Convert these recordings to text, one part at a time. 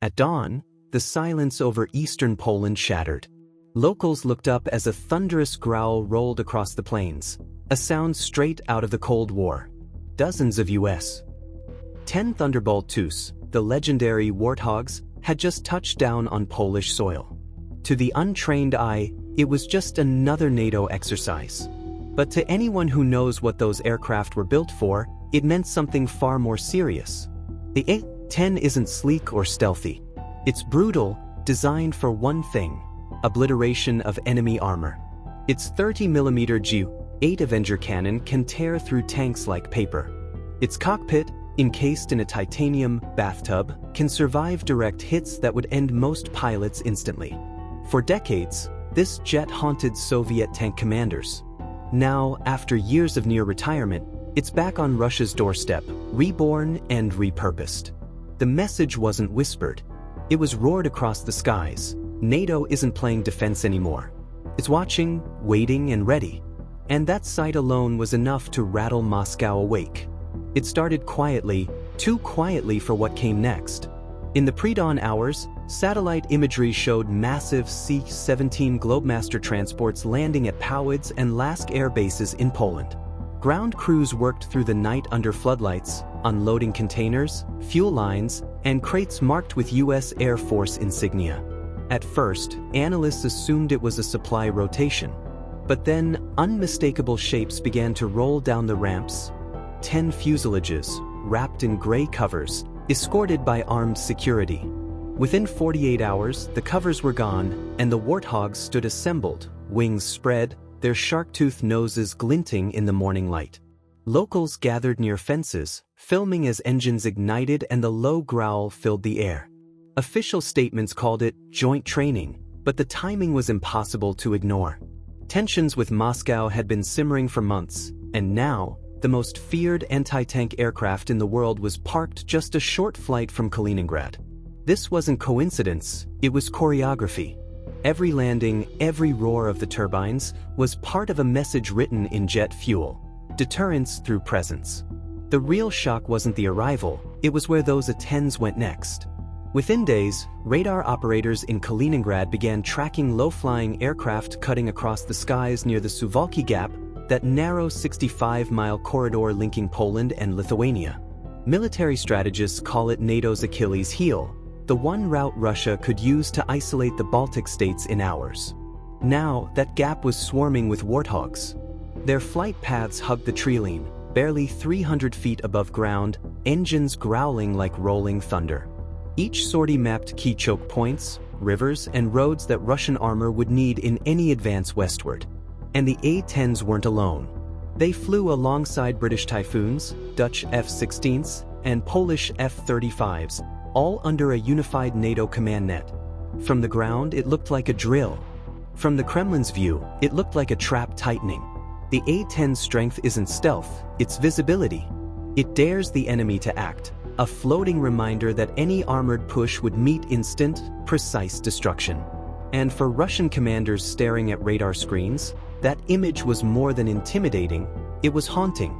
At dawn, the silence over eastern Poland shattered. Locals looked up as a thunderous growl rolled across the plains, a sound straight out of the Cold War. Dozens of U.S. A-10 Thunderbolt IIs, the legendary Warthogs, had just touched down on Polish soil. To the untrained eye, it was just another NATO exercise. But to anyone who knows what those aircraft were built for, it meant something far more serious. The A-10 isn't sleek or stealthy. It's brutal, designed for one thing: obliteration of enemy armor. Its 30mm G8 Avenger cannon can tear through tanks like paper. Its cockpit, encased in a titanium bathtub, can survive direct hits that would end most pilots instantly. For decades, this jet haunted Soviet tank commanders. Now, after years of near retirement, it's back on Russia's doorstep, reborn and repurposed. The message wasn't whispered. It was roared across the skies. NATO isn't playing defense anymore. It's watching, waiting, and ready. And that sight alone was enough to rattle Moscow awake. It started quietly, too quietly for what came next. In the pre-dawn hours, satellite imagery showed massive C-17 Globemaster transports landing at Powidz and Lask air bases in Poland. Ground crews worked through the night under floodlights, unloading containers, fuel lines, and crates marked with U.S. Air Force insignia. At first, analysts assumed it was a supply rotation. But then, unmistakable shapes began to roll down the ramps. 10 fuselages, wrapped in gray covers, escorted by armed security. Within 48 hours, the covers were gone, and the Warthogs stood assembled, wings spread, their shark-toothed noses glinting in the morning light. Locals gathered near fences, filming as engines ignited and the low growl filled the air. Official statements called it joint training, but the timing was impossible to ignore. Tensions with Moscow had been simmering for months, and now, the most feared anti-tank aircraft in the world was parked just a short flight from Kaliningrad. This wasn't coincidence, it was choreography. Every landing, every roar of the turbines, was part of a message written in jet fuel. Deterrence through presence. The real shock wasn't the arrival, it was where those A-10s went next. Within days, radar operators in Kaliningrad began tracking low-flying aircraft cutting across the skies near the Suwalki Gap, that narrow 65-mile corridor linking Poland and Lithuania. Military strategists call it NATO's Achilles heel, the one route Russia could use to isolate the Baltic states in hours. Now, that gap was swarming with Warthogs. Their flight paths hugged the treeline, barely 300 feet above ground, engines growling like rolling thunder. Each sortie mapped key choke points, rivers, and roads that Russian armor would need in any advance westward. And the A-10s weren't alone. They flew alongside British Typhoons, Dutch F-16s, and Polish F-35s, all under a unified NATO command net. From the ground, it looked like a drill. From the Kremlin's view, it looked like a trap tightening. The A-10's strength isn't stealth, it's visibility. It dares the enemy to act, a floating reminder that any armored push would meet instant, precise destruction. And for Russian commanders staring at radar screens, that image was more than intimidating, it was haunting.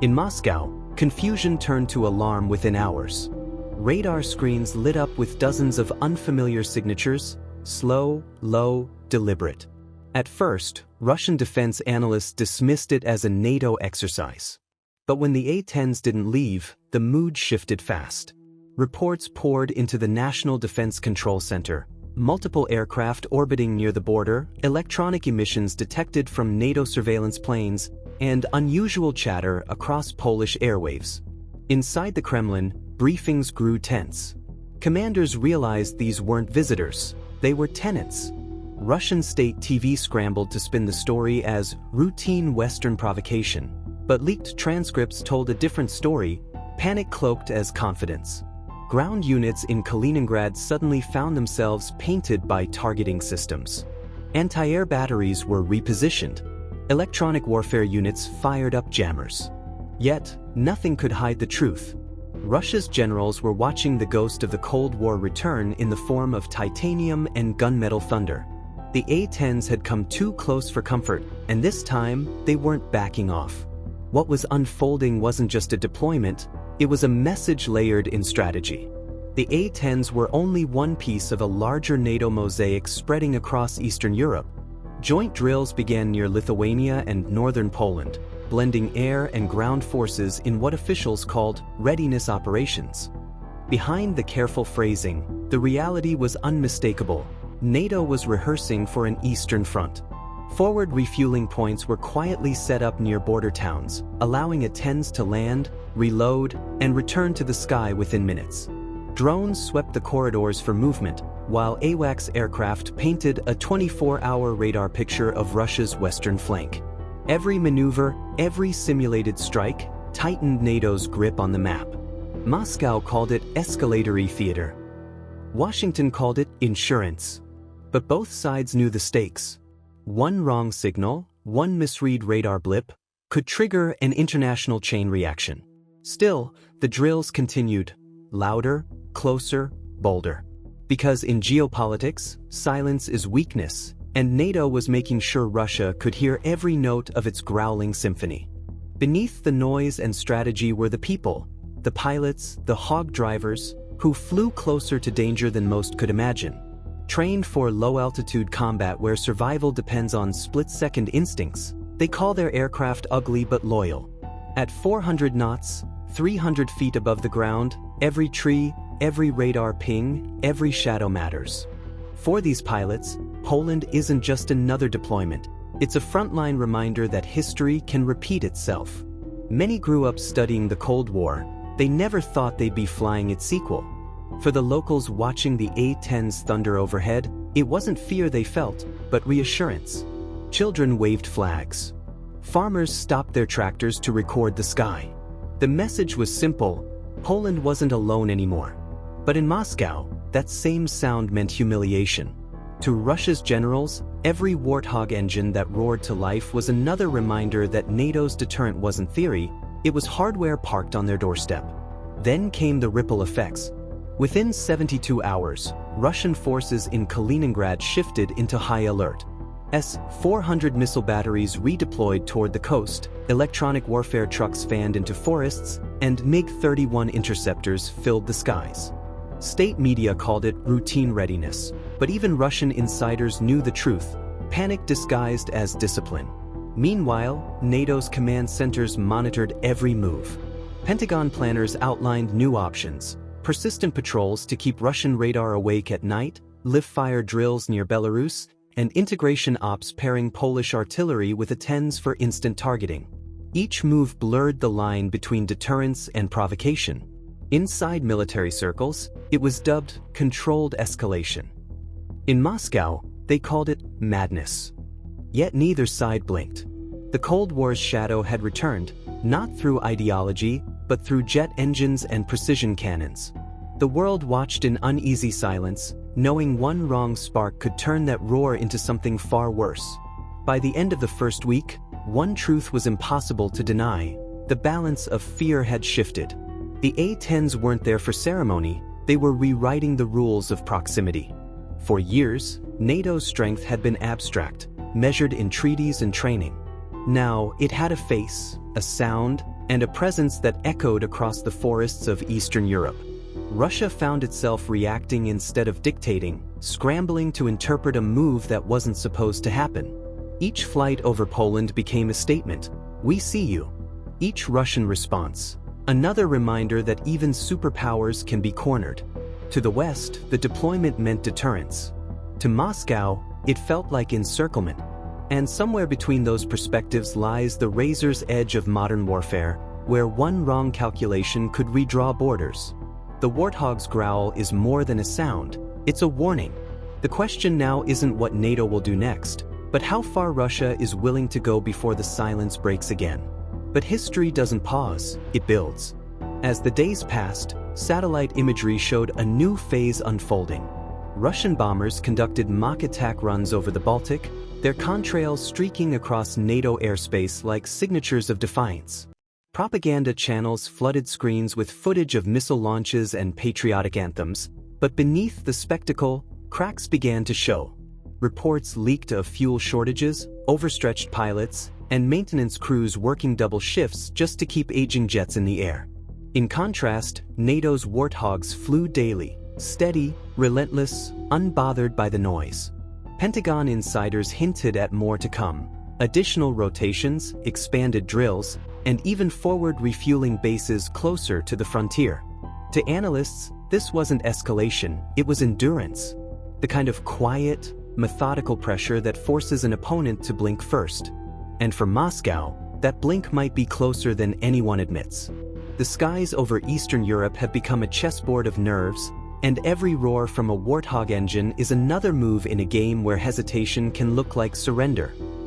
In Moscow, confusion turned to alarm within hours. Radar screens lit up with dozens of unfamiliar signatures, slow, low, deliberate. At first, Russian defense analysts dismissed it as a NATO exercise. But when the A-10s didn't leave, the mood shifted fast. Reports poured into the National Defense Control Center. Multiple aircraft orbiting near the border, electronic emissions detected from NATO surveillance planes, and unusual chatter across Polish airwaves. Inside the Kremlin, briefings grew tense. Commanders realized these weren't visitors, they were tenants. Russian state TV scrambled to spin the story as routine Western provocation, but leaked transcripts told a different story, panic cloaked as confidence. Ground units in Kaliningrad suddenly found themselves painted by targeting systems. Anti-air batteries were repositioned. Electronic warfare units fired up jammers. Yet, nothing could hide the truth. Russia's generals were watching the ghost of the Cold War return in the form of titanium and gunmetal thunder. The A-10s had come too close for comfort, and this time, they weren't backing off. What was unfolding wasn't just a deployment, it was a message layered in strategy. The A-10s were only one piece of a larger NATO mosaic spreading across Eastern Europe. Joint drills began near Lithuania and northern Poland, blending air and ground forces in what officials called readiness operations. Behind the careful phrasing, the reality was unmistakable. NATO was rehearsing for an Eastern front. Forward refueling points were quietly set up near border towns, allowing A-10s to land, reload, and return to the sky within minutes. Drones swept the corridors for movement, while AWACS aircraft painted a 24-hour radar picture of Russia's western flank. Every maneuver, every simulated strike, tightened NATO's grip on the map. Moscow called it escalatory theater. Washington called it insurance. But both sides knew the stakes. One wrong signal, one misread radar blip, could trigger an international chain reaction. Still, the drills continued, louder, closer, bolder. Because in geopolitics, silence is weakness, and NATO was making sure Russia could hear every note of its growling symphony. Beneath the noise and strategy were the people, the pilots, the hog drivers, who flew closer to danger than most could imagine. Trained for low-altitude combat where survival depends on split-second instincts, they call their aircraft ugly but loyal. At 400 knots, 300 feet above the ground, every tree, every radar ping, every shadow matters. For these pilots, Poland isn't just another deployment. It's a frontline reminder that history can repeat itself. Many grew up studying the Cold War. They never thought they'd be flying its sequel. For the locals watching the A-10's thunder overhead, it wasn't fear they felt, but reassurance. Children waved flags. Farmers stopped their tractors to record the sky. The message was simple: Poland wasn't alone anymore. But in Moscow, that same sound meant humiliation. To Russia's generals, every Warthog engine that roared to life was another reminder that NATO's deterrent wasn't theory, it was hardware parked on their doorstep. Then came the ripple effects. Within 72 hours, Russian forces in Kaliningrad shifted into high alert. S-400 missile batteries redeployed toward the coast, electronic warfare trucks fanned into forests, and MiG-31 interceptors filled the skies. State media called it routine readiness, but even Russian insiders knew the truth: panic disguised as discipline. Meanwhile, NATO's command centers monitored every move. Pentagon planners outlined new options: persistent patrols to keep Russian radar awake at night, live-fire drills near Belarus, and integration ops pairing Polish artillery with A-10s for instant targeting. Each move blurred the line between deterrence and provocation. Inside military circles, it was dubbed controlled escalation. In Moscow, they called it madness. Yet neither side blinked. The Cold War's shadow had returned, not through ideology, but through jet engines and precision cannons. The world watched in uneasy silence, knowing one wrong spark could turn that roar into something far worse. By the end of the first week, one truth was impossible to deny: the balance of fear had shifted. The A-10s weren't there for ceremony, they were rewriting the rules of proximity. For years, NATO's strength had been abstract, measured in treaties and training. Now, it had a face, a sound, and a presence that echoed across the forests of Eastern Europe. Russia found itself reacting instead of dictating, scrambling to interpret a move that wasn't supposed to happen. Each flight over Poland became a statement: "We see you." Each Russian response, another reminder that even superpowers can be cornered. To the West, the deployment meant deterrence. To Moscow, it felt like encirclement. And somewhere between those perspectives lies the razor's edge of modern warfare, where one wrong calculation could redraw borders. The Warthog's growl is more than a sound, it's a warning. The question now isn't what NATO will do next, but how far Russia is willing to go before the silence breaks again. But history doesn't pause, it builds. As the days passed, satellite imagery showed a new phase unfolding. Russian bombers conducted mock attack runs over the Baltic, their contrails streaking across NATO airspace like signatures of defiance. Propaganda channels flooded screens with footage of missile launches and patriotic anthems, but beneath the spectacle, cracks began to show. Reports leaked of fuel shortages, overstretched pilots, and maintenance crews working double shifts just to keep aging jets in the air. In contrast, NATO's Warthogs flew daily, steady, relentless, unbothered by the noise. Pentagon insiders hinted at more to come: additional rotations, expanded drills, and even forward refueling bases closer to the frontier. To analysts, this wasn't escalation, it was endurance. The kind of quiet, methodical pressure that forces an opponent to blink first. And for Moscow, that blink might be closer than anyone admits. The skies over Eastern Europe have become a chessboard of nerves, and every roar from a Warthog engine is another move in a game where hesitation can look like surrender.